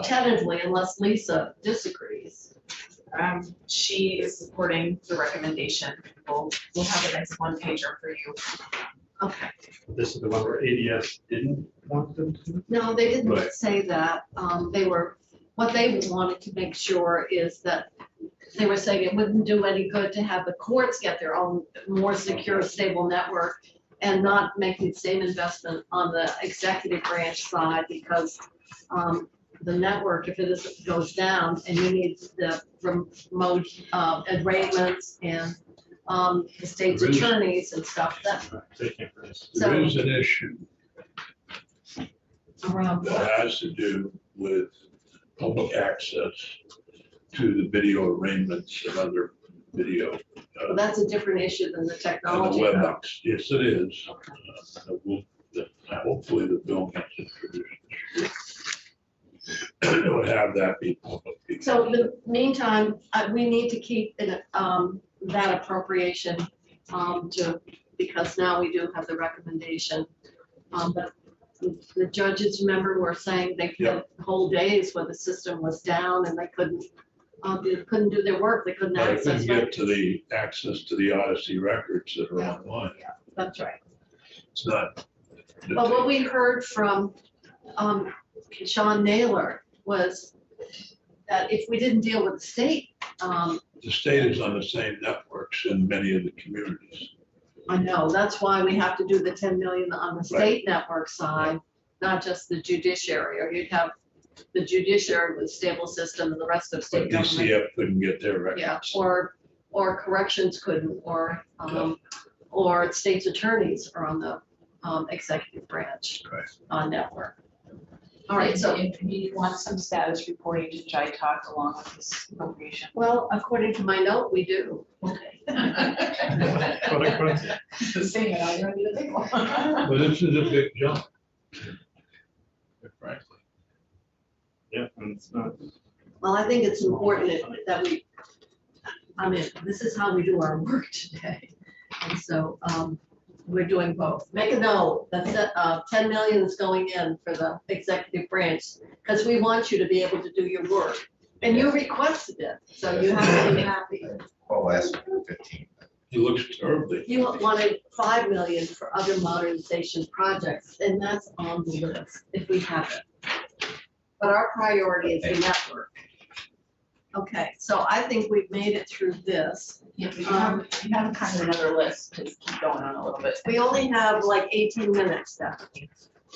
tentatively unless Lisa disagrees. She is supporting the recommendation. We'll have it as one pager for you. Okay, This is the one where ADS didn't want them to? no, they didn't Right. say that. They were, what they wanted to make sure is that they were saying it wouldn't do any good to have the courts get their own more secure, stable network and not make the same investment on the executive branch side because the network, if it goes down and you need the remote arraignments and the state's There is- attorneys and stuff, that, They can't produce. There is an issue around that has to do with public access to the video arraignments and other video. Well, that's a different issue than the And the technology. though. WebEx, yes, it is. Hopefully the bill gets introduced. It would have that be public. So in the meantime, we need to keep it, that appropriation because now we do have the recommendation. But the judges, remember, were saying they had whole days where the system was down and they couldn't do their work, they couldn't But I access. couldn't get records. to the access to the Odyssey records that are Yeah. online. That's right. It's not. But what we heard from Sean Naylor was that if we didn't deal with the state, The state is on the same networks in many of the communities. I know, that's why we have to do the 10 million on the state network side, not just the judiciary, or you'd have the judiciary with a stable system and the rest of But state government. DCF couldn't get their Yeah, records. or corrections couldn't, or state's attorneys are on the executive branch Right. network. All right, so, If you want some status reporting to Jai Talk along with this appropriation. well, according to my note, we do. Okay. Well, I couldn't- Saying it, I'm gonna be the big one. But this is a big jump. Frankly. Yeah, and it's not. Well, I think it's important that we, I mean, this is how we do our work today. And so we're doing both. Make a note that 10 million is going in for the executive branch because we want you to be able to do your work. And you requested it, so you have to be happy. Well, last 15. It looks terribly. You wanted 5 million for other modernization projects, and that's on the list if we have it. But our priority is the network. Okay, so I think we've made it through this. Yeah, but you have kind of another list to keep going on a little bit. We only have like 18 minutes left.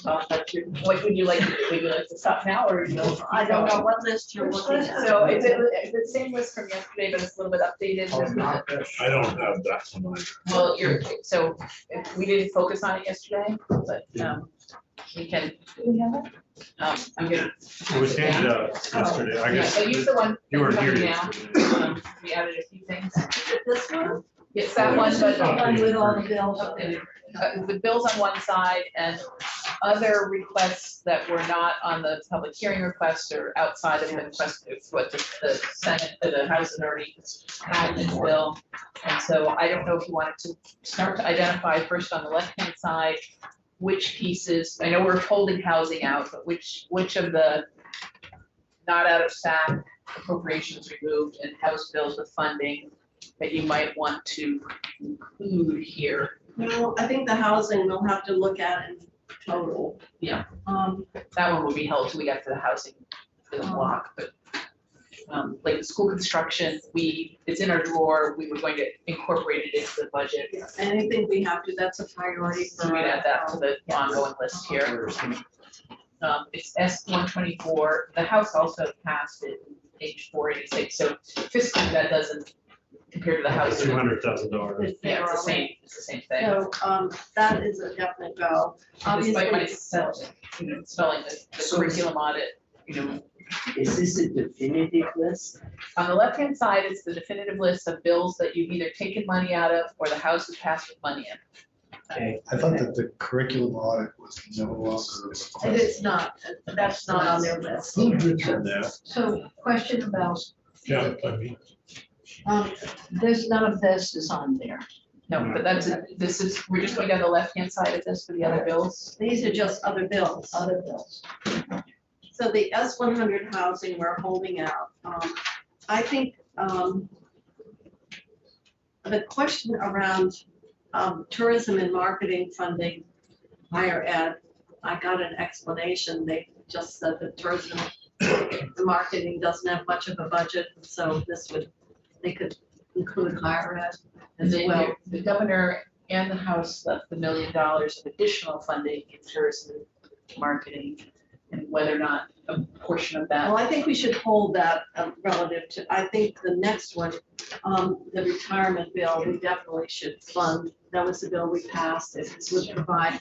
Well, that's your, what would you like to do? Would you like to stop now or? I don't know what list you're looking at. So it's the same list from yesterday, but it's a little bit updated. I don't have that one. Well, so if we didn't focus on it yesterday, but we can. Do we have it? I'm gonna. It was handed out yesterday, I Yeah, guess. so use the one. You were that's here coming now. yesterday. We added a few things. This one? It's that one, This is the but one with all the bills. with bills on one side and other requests that were not on the public hearing requests or outside of the request, it's what the Senate, the House had already had in the bill. And so I don't know if you wanted to start to identify first on the left-hand side, which pieces, I know we're holding housing out, but which of the not out of SAC appropriations removed and House bills with funding that you might want to include here? Well, I think the housing we'll have to look at in total. Yeah. Um, That one will be held till we get to the housing for the block, but like the school construction, it's in our drawer, we were going to incorporate it into the budget. anything we have to, that's a priority for. So we'd add that to the ongoing list here. It's S-124, the House also passed it, page 486, so fiscally that doesn't, compared to the House. $200,000. Yeah, it's the same thing. So, that is a definite go. Despite my Obviously, spelling the curriculum audit, Is this a definitive list? on the left-hand side, it's the definitive list of bills that you've either taken money out of or the House has passed with money in. Okay. I thought that the curriculum audit was no longer. it is not, that's not on their list. Who mentioned that? So question about, Yeah, I mean, there's none of this is on there. No, but we're just going down the left-hand side of this for the other bills. These are just other bills. Other bills. So the S-100 housing we're holding out. I think the question around tourism and marketing funding, higher ed, I got an explanation. They just said that tourism and marketing doesn't have much of a budget, so they could include higher ed as well. The governor and the House left $1 million of additional funding in tourism and marketing, and whether or not a portion of that. Well, I think we should hold that relative to, I think the next one, the retirement bill, we definitely should fund. That was the bill we passed. It would provide,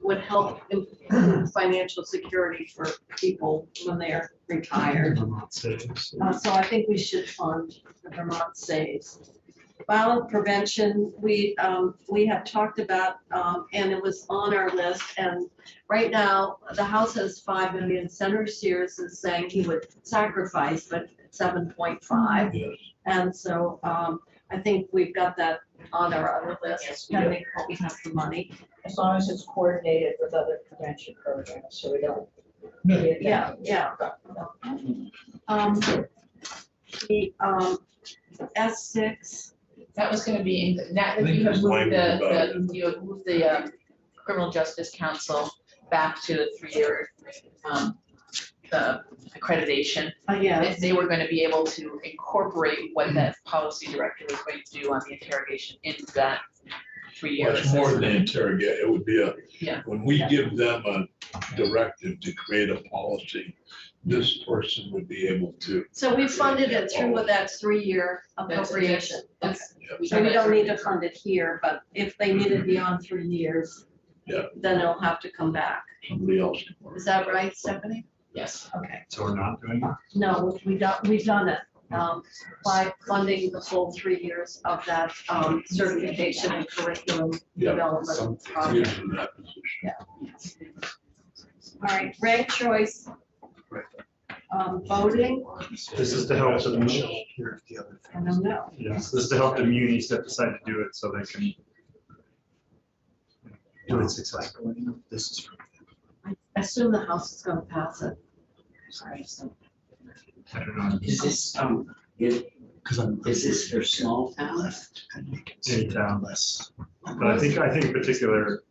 would help improve financial security for people when they're retired. So I think we should fund the Vermont Saves. Violent prevention, we have talked about, and it was on our list, and right now, the House has 5 million. Senator Sears is saying he would sacrifice, but 7.5. yes. And so, I think we've got that on our other list, depending what we have for money. As long as it's coordinated with other prevention programs, so we don't. Yeah. The, S6, That was gonna be, now that I think you have there's moved language you have moved the Criminal Justice Council back to the 3-year accreditation. yeah, They were gonna be able to incorporate what that policy director was going to do on the interrogation into that 3-year. It's more than interrogate, it would be Yeah. when we give them a directive to create a policy, this person would be able to. so we funded it through with that 3-year appropriation. That's- So we don't need to fund it here, but if they need it beyond 3 years, Yeah. then it'll have to come back. Somebody else can work. Is that right, Stephanie? Yes. Okay. So we're not doing that? No, we've done it, by funding the full 3 years of that, certification and curriculum Yeah. development project. Years in that position. All right, rank choice, voting, This is to help the, Here's the other I thing. don't know. yes, this is to help the munis that decide to do it so they can. Do it successfully. This is from. I assume the House is gonna pass it. Sorry, so. I don't know, Is this, Because I'm. is this for small towns? Any town. Less. But I think in particular,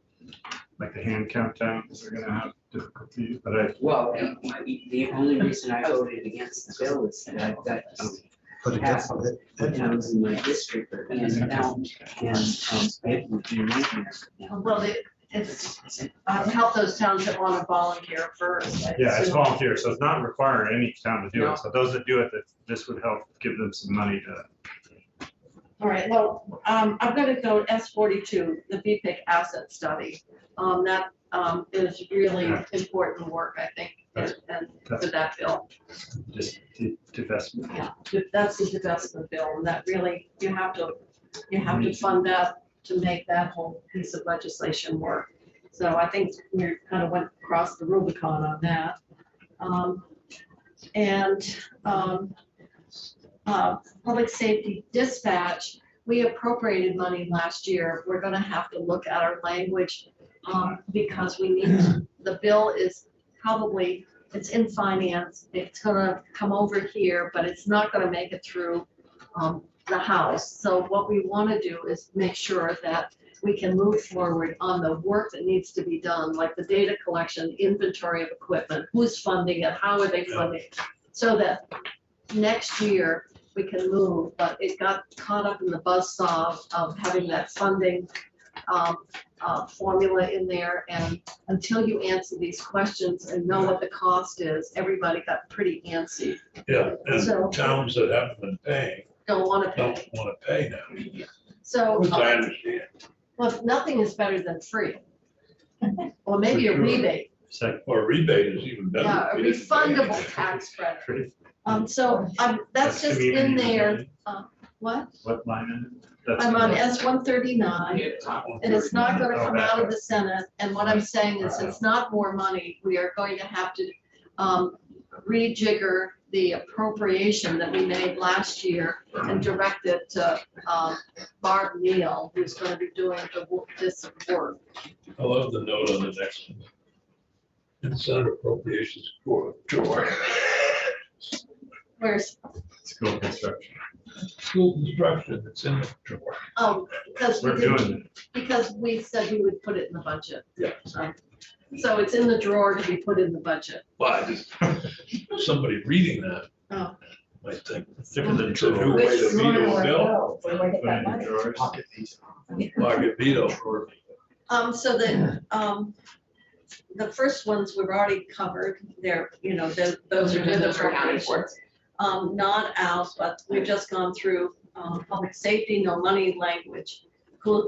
like the hand count towns are gonna have difficulty, but Well, the only reason I voted against the bill is that I've got But half of it, the towns in my district are hand count, and it would be a nightmare. Well, it's, help those towns that wanna volunteer first. I yeah, it's assume. volunteer, so it's not requiring any town to do it. So those that do it, this would help give them some money to. All right, well, I'm gonna go S42, the VPIC asset study. That is really important work, I think, and for that bill. Just divestment. Yeah, that's the divestment bill, and that really, you have to fund that to make that whole piece of legislation work. So I think we kind of went across the Rubicon on that. Public safety dispatch, we appropriated money last year. We're gonna have to look at our language because we need, the bill is probably, it's in finance, it's gonna come over here, but it's not gonna make it through the House. So what we wanna do is make sure that we can move forward on the work that needs to be done, like the data collection, inventory of equipment, who's funding it, how are they funding it? So that next year we can move, but it got caught up in the buzzsaw of having that funding formula in there, and until you answer these questions and know what the cost is, everybody got pretty antsy. Yeah, So- and towns that haven't been paying Don't want to don't pay. want to pay now, So, which I understand. well, nothing is better than free. Or maybe a For sure. rebate, Second, Or rebate is even better. yeah, a if you didn't pay. refundable tax credit. So that's just in community there. development. What? What line is it? That's I'm on the- S-139. And it's not gonna come out of the Senate, and what I'm saying is, it's not more money, we are going to have to rejigger the appropriation that we made last year and direct it to Barb Neal, who's gonna be doing this work. I love the note on the next one. In Senate Appropriations drawer, Where's, School construction. school construction, it's in the drawer. because we We're did, doing it. because we said we would put it in the budget. Yeah. So it's in the drawer to be put in the budget. Well, I just, somebody reading that Oh. might think, It's different than it's a new drawer. way to veto a bill, Where do I get Put that it in money? drawers. Pocket these. pocket veto. So the first ones we've already covered, they're, those are in the Those are accounted for. Not out, but we've just gone through, public safety, no money language.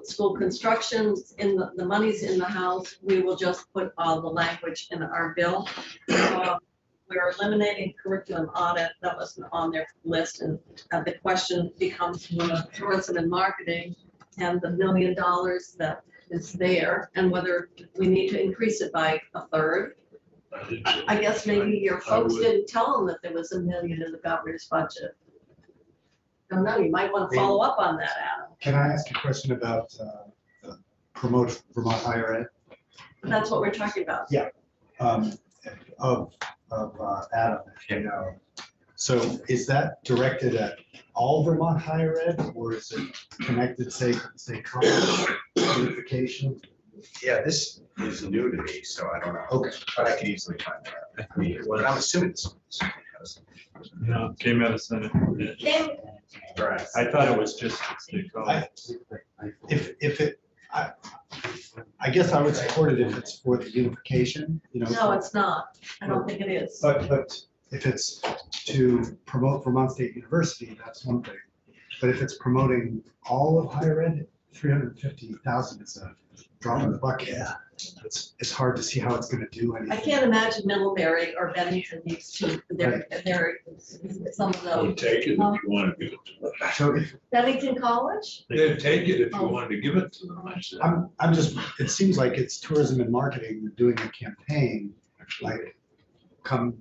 School construction, the money's in the House, we will just put all the language in our bill. We're eliminating curriculum audit, that wasn't on their list, and the question becomes tourism and marketing and the $1 million that is there, and whether we need to increase it by a third. I didn't- I guess maybe your folks would- didn't tell them that there was $1 million in the governor's budget. Don't know, you might want to follow up on that, Adam. Can I ask a question about promote Vermont higher ed? That's what we're talking about. Of Adam, if you know. So is that directed at all Vermont higher ed, or is it connected, say college unification? Yeah, this is new to me, so I don't know. Okay. But I can easily find that. I mean, but I'm assuming this has. No, it came out of Senate. Right. I thought it was just state college. If it, I guess I would support it if it's for the unification, No, it's not. I don't think it is. But if it's to promote Vermont State University, that's one thing. But if it's promoting all of higher ed, 350,000 is a drop in the bucket. Yeah. It's hard to see how it's gonna do anything. I can't imagine Middlebury or Bennington needs to, they're some of I would those. take it if you want to give it to them. So if, Bennington College? They'd take it if you Oh. wanted to give it to them, I said. I'm just, it seems like it's tourism and marketing doing a campaign, like come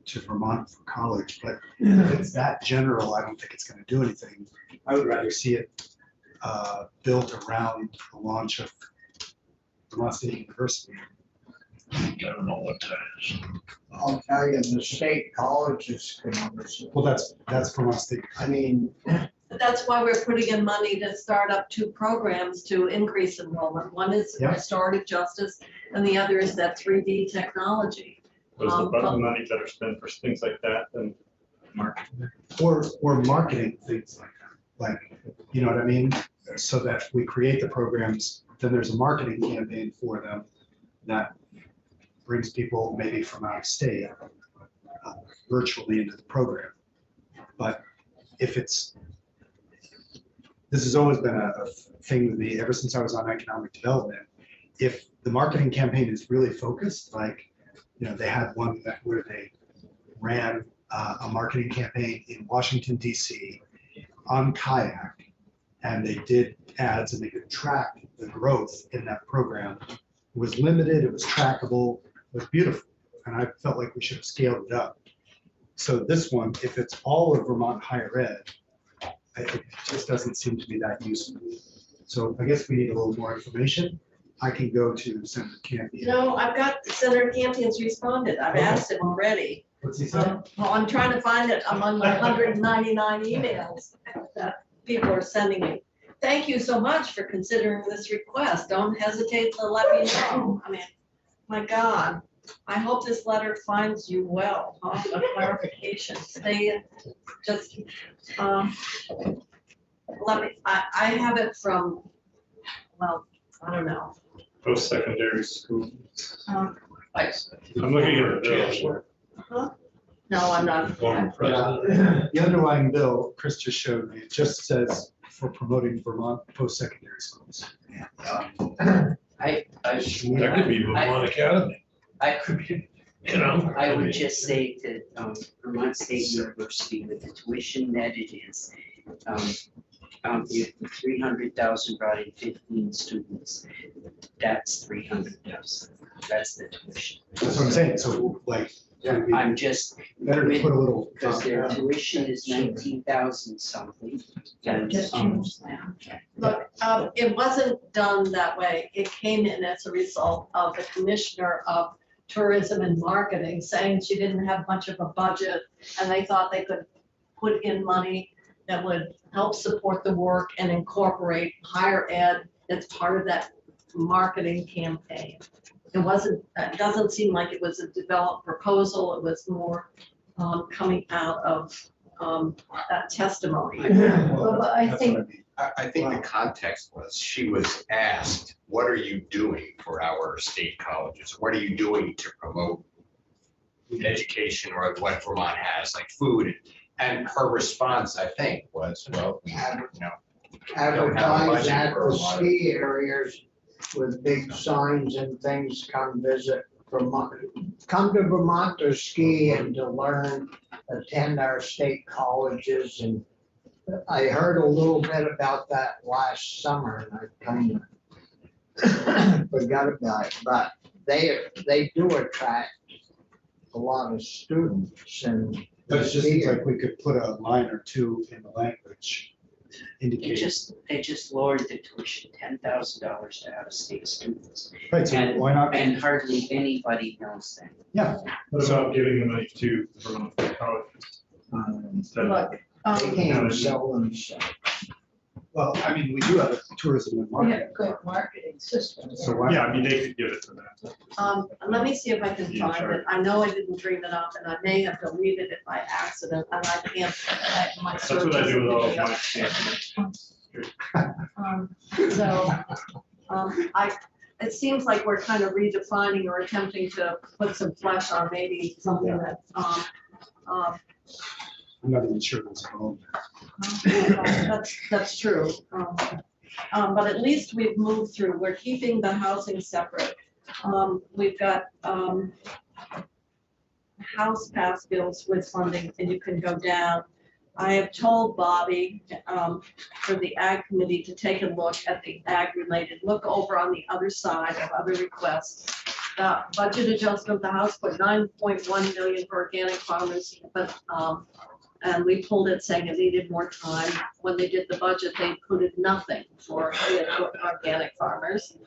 to Vermont for college, but if it's that general, I don't think it's gonna do anything. I would rather see it built around the launch of Vermont State University. I don't know what that is. I'll tell you, the state colleges can understand. Well, that's Vermont State. I mean, That's why we're putting in money to start up 2 programs to increase enrollment. One is Yeah. restorative justice, and the other is that 3D technology. Was the money better spent for things like that than marketing? Or marketing things like that, like, you know what I mean? So that we create the programs, then there's a marketing campaign for them that brings people maybe from out of state virtually into the program. But if it's, this has always been a thing with me ever since I was on economic development. If the marketing campaign is really focused, like, they had one where they ran a marketing campaign in Washington, DC on kayak, and they did ads and they could track the growth in that program. It was limited, it was trackable, it was beautiful, and I felt like we should have scaled it up. So this one, if it's all of Vermont higher ed, it just doesn't seem to be that useful. So I guess we need a little more information I can go to Senator Campion. No, I've got Senator Campion's responded. I've asked him already. What's he say? Well, I'm trying to find it among my 199 emails that people are sending me. Thank you so much for considering this request. Don't hesitate to let me know. I mean, my God, I hope this letter finds you well. A clarification. Stay, just, let me, I have it from, well, I don't know. Post-secondary school. Um, I'm looking at the bill. No, I'm not. Former president. The underlying bill, Chris just showed me, it just says for promoting Vermont post-secondary schools. I That could be Vermont Academy, you know? I would just say that Vermont State University, with the tuition that it is, if 300,000 brought in 15 students, that's 300,000. That's the tuition. That's what I'm saying, so like, it'd be I'm just, better to put a little. because their tuition is 19,000 something. And, Just change that. Look, it wasn't done that way. It came in as a result of the Commissioner of Tourism and Marketing saying she didn't have much of a budget, and they thought they could put in money that would help support the work and incorporate higher ed as part of that marketing campaign. It wasn't, it doesn't seem like it was a developed proposal. It was more coming out of that testimony. Well, but I That's think, what I mean. I think the context was, she was asked, what are you doing for our state colleges? What are you doing to promote education or what Vermont has, like food? And her response, I think, was, well, we have, you know, Advertise at for a the lot of- ski areas with big signs and things, come visit Vermont, come to Vermont to ski and to learn, attend our state colleges. And I heard a little bit about that last summer and I kind of forgot about it, but they do attract a lot of students and. But it just seems like we could put a line or two in the language they indicating. just lowered the tuition $10,000 to out-of-state students. Right, so And- why not? And hardly anybody knows that. Yeah. What about giving the money to Vermont colleges? Instead of- Look, They can't sell themselves. Well, I mean, we do have a tourism and we marketing. have good marketing systems. So why? Yeah, I mean, they could give it to that. let me see if I can Yeah, find sure. it. I know I didn't bring it up and I may have deleted it by accident and I can't, my That's search what I do with all of isn't my picking samples. it seems like we're kind of redefining or attempting to put some flesh on maybe something that, I'm not even sure what's going that's true. But at least we've moved through. We're keeping the housing separate. We've got house pass bills with funding, and you can go down. I have told Bobby for the Ag Committee to take a look at the ag-related, look over on the other side of other requests. The budget adjustment, the House put 9.1 million for organic farmers, but and we pulled it saying it needed more time. When they did the budget, they included nothing for the organic farmers.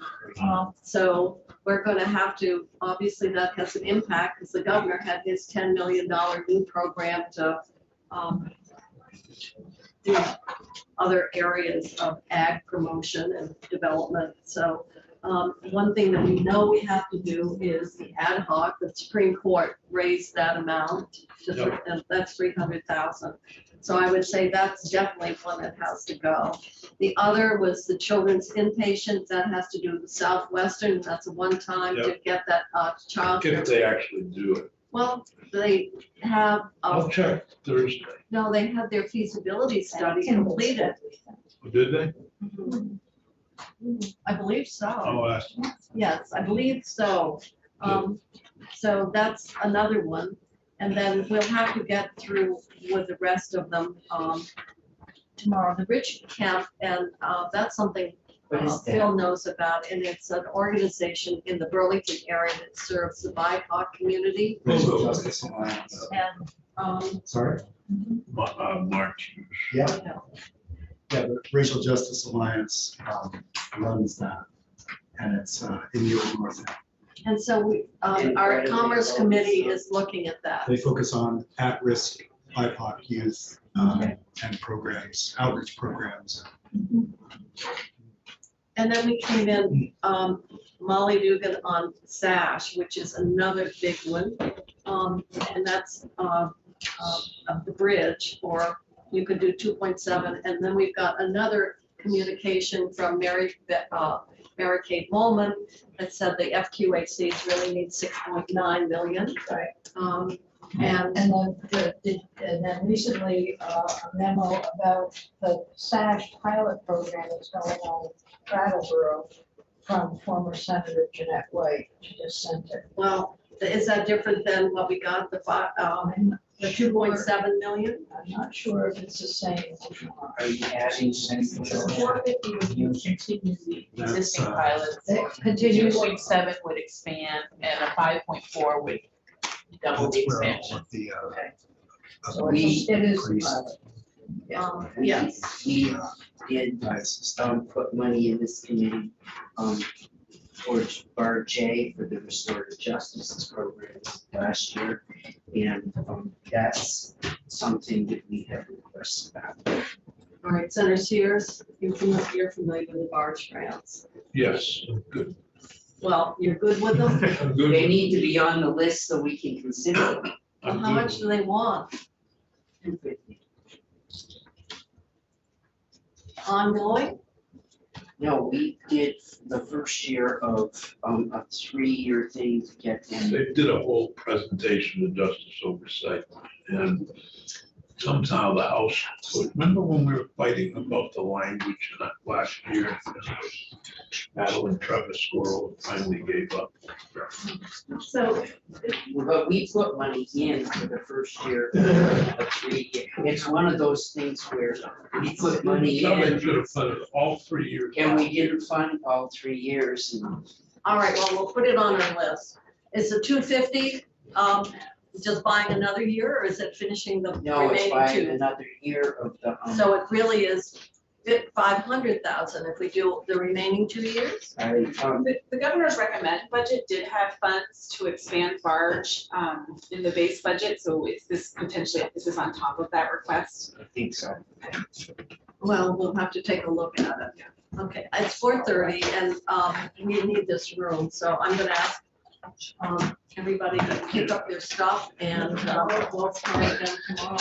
So we're gonna have to, obviously that has an impact because the governor had his $10 million new program to do other areas of ag promotion and development. So one thing that we know we have to do is the ad hoc. The Supreme Court raised that amount to, and that's 300,000. So I would say that's definitely one that has to go. The other was the children's inpatient. That has to do with the Southwestern. That's a one-time to get that child. If they actually do it. Well, they have, I'll check Thursday. no, they had their feasibility study completed. Did they? I believe so. I'll ask. Yes, I believe so. So that's another one. And then we'll have to get through with the rest of them tomorrow. The Rich Camp, and that's something What is that? Phil knows about, and it's an organization in the Burlington area that serves the BIPOC community. Racial Justice Alliance. And Sorry? March. Yeah, the Racial Justice Alliance runs that. and it's in the old North End. And so we, our Commerce Committee is looking at that. They focus on at-risk BIPOC youth and programs, outreach programs. And then we came in, Molly Dugan on SASH, which is another big one. And that's the bridge, or you could do 2.7. And then we've got another communication from Mary Kate Molman that said the FQHCs really need 6.9 million. Right. And And then recently, a memo about the SASH pilot program that's going on in Brattleboro from former Senator Jeanette White. She just sent it. well, is that different than what we got, the 2.7 million? I'm not sure if it's the same. Are you adding something? So 450 would continue the existing That's, pilots. It continues. 2.7 would expand and a 5.4 would double the That's where all expansion. of the, Okay. So it is the pilot. Yes. We did nice. put money in this committee towards Bar J for the Restorative Justice program last year. And that's something that we have requested about. All right, Senator Sears, you're familiar with the barge grants. Yes, good. Well, you're good with them? I'm good. They need to be on the list so we can consider them. Well, I'm how good. much do they want? 250. Ongoing? No, we did the first year of a 3-year thing to get them. They did a whole presentation of justice oversight, and somehow the House, remember when we were fighting about the language in that last year? Battle and Travis Squirrel finally gave up. So, But we put money in for the first year of 3 years. It's one of those things where we put money Somebody in should have funded all 3 years. and we didn't fund all 3 years. And all right, well, we'll put it on our list. Is the 250, just buying another year, or is it finishing the no, it's remaining buying two? another year of the. So it really is 500,000 if we do the remaining 2 years? The governor's recommended budget did have funds to expand barge in the base budget, so is this on top of that request? I think so. Well, we'll have to take a look at it. Okay, it's 4:30 and we need this room, so I'm gonna ask everybody to pick up their stuff and we'll start again tomorrow.